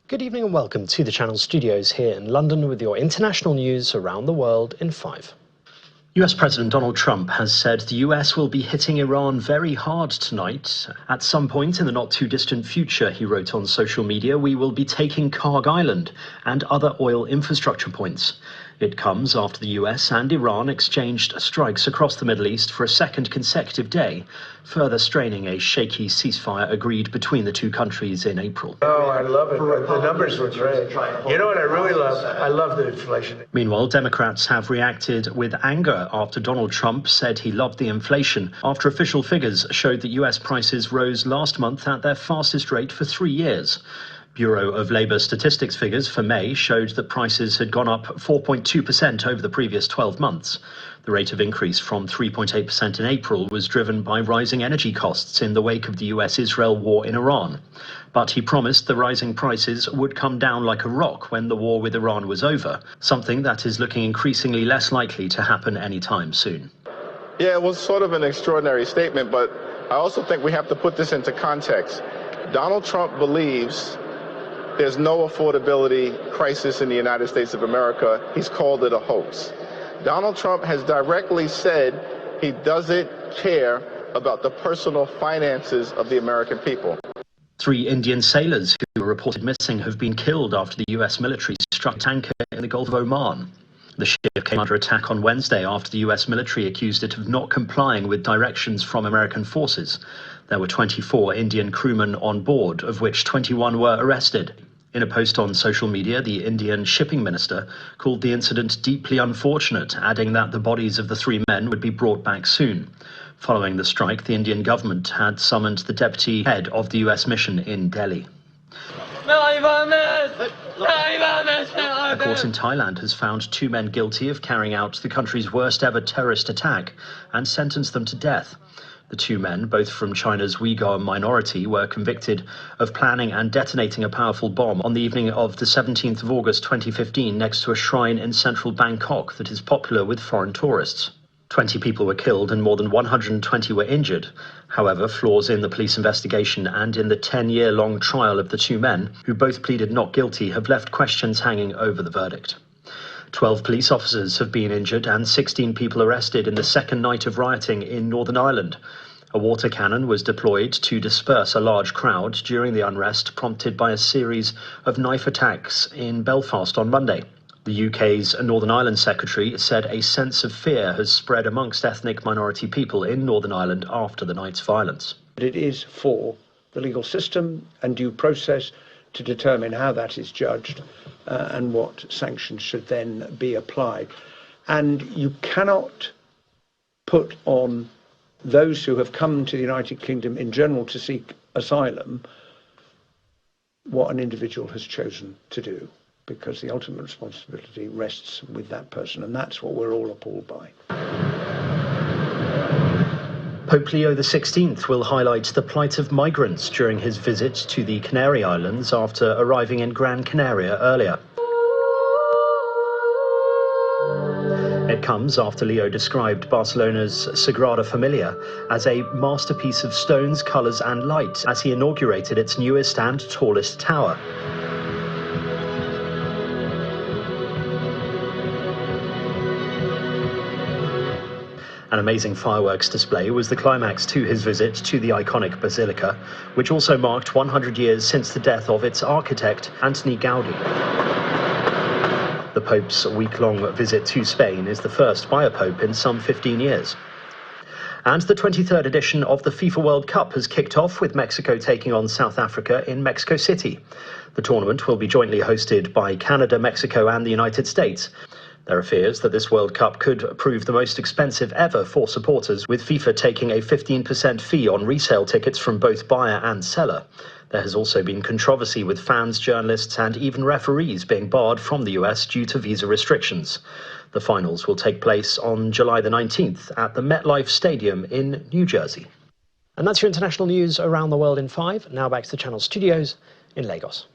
Good evening and welcome to the Channel Studios here in London with your international news around the world in 5. US President Donald Trump has said the US will be hitting Iran very hard tonight. At some point in the not too distant future, he wrote on social media, we will be taking Karg Island and other oil infrastructure points. It comes after the US and Iran exchanged strikes across the Middle East for a second consecutive day, further straining a shaky ceasefire agreed between the two countries in April. Oh, I love it. The numbers were great. You know what I really love? I love the inflation. Meanwhile, Democrats have reacted with anger after Donald Trump said he loved the inflation, after official figures showed that US prices rose last month at their fastest rate for 3 years. Bureau of Labour Statistics figures for May showed that prices had gone up 4.2% over the previous 12 months. The rate of increase from 3.8% in April was driven by rising energy costs in the wake of the US-Israel war in Iran. But he promised the rising prices would come down like a rock when the war with Iran was over, something that is looking increasingly less likely to happen anytime soon. Yeah, it was sort of an extraordinary statement, but I also think we have to put this into context. Donald Trump believes there's no affordability crisis in the United States of America. He's called it a hoax. Donald Trump has directly said he doesn't care about the personal finances of the American people. 3 Indian sailors who were reported missing have been killed after the US military struck a tanker in the Gulf of Oman. The ship came under attack on Wednesday after the US military accused it of not complying with directions from American forces. There were 24 Indian crewmen on board, of which 21 were arrested. In a post on social media, the Indian shipping minister called the incident deeply unfortunate, adding that the bodies of the 3 men would be brought back soon. Following the strike, the Indian government had summoned the deputy head of the US mission in Delhi. A court in Thailand has found 2 men guilty of carrying out the country's worst ever terrorist attack and sentenced them to death. The 2 men, both from China's Uyghur minority, were convicted of planning and detonating a powerful bomb on the evening of the 17th of August 2015 next to a shrine in central Bangkok that is popular with foreign tourists. 20 people were killed and more than 120 were injured. However, flaws in the police investigation and in the 10-year-long trial of the 2 men, who both pleaded not guilty, have left questions hanging over the verdict. 12 police officers have been injured and 16 people arrested in the second night of rioting in Northern Ireland. A water cannon was deployed to disperse a large crowd during the unrest prompted by a series of knife attacks in Belfast on Monday. The UK's Northern Ireland Secretary said a sense of fear has spread amongst ethnic minority people in Northern Ireland after the night's violence. It is for the legal system and due process to determine how that is judged and what sanctions should then be applied. And you cannot put on those who have come to the United Kingdom in general to seek asylum what an individual has chosen to do, because the ultimate responsibility rests with that person, and that's what we're all appalled by. Pope Leo XVI will highlight the plight of migrants during his visit to the Canary Islands after arriving in Gran Canaria earlier. It comes after Leo described Barcelona's Sagrada Familia as a masterpiece of stones, colours and light as he inaugurated its newest and tallest tower. An amazing fireworks display was the climax to his visit to the iconic basilica, which also marked 100 years since the death of its architect, Antoni Gaudi. The Pope's week-long visit to Spain is the first by a Pope in some 15 years. And the 23rd edition of the FIFA World Cup has kicked off with Mexico taking on South Africa in Mexico City. The tournament will be jointly hosted by Canada, Mexico and the United States. There are fears that this World Cup could prove the most expensive ever for supporters, with FIFA taking a 15% fee on resale tickets from both buyer and seller. There has also been controversy with fans, journalists and even referees being barred from the US due to visa restrictions. The finals will take place on July the 19th at the MetLife Stadium in New Jersey. And that's your international news around the world in 5. Now back to the Channel Studios in Lagos.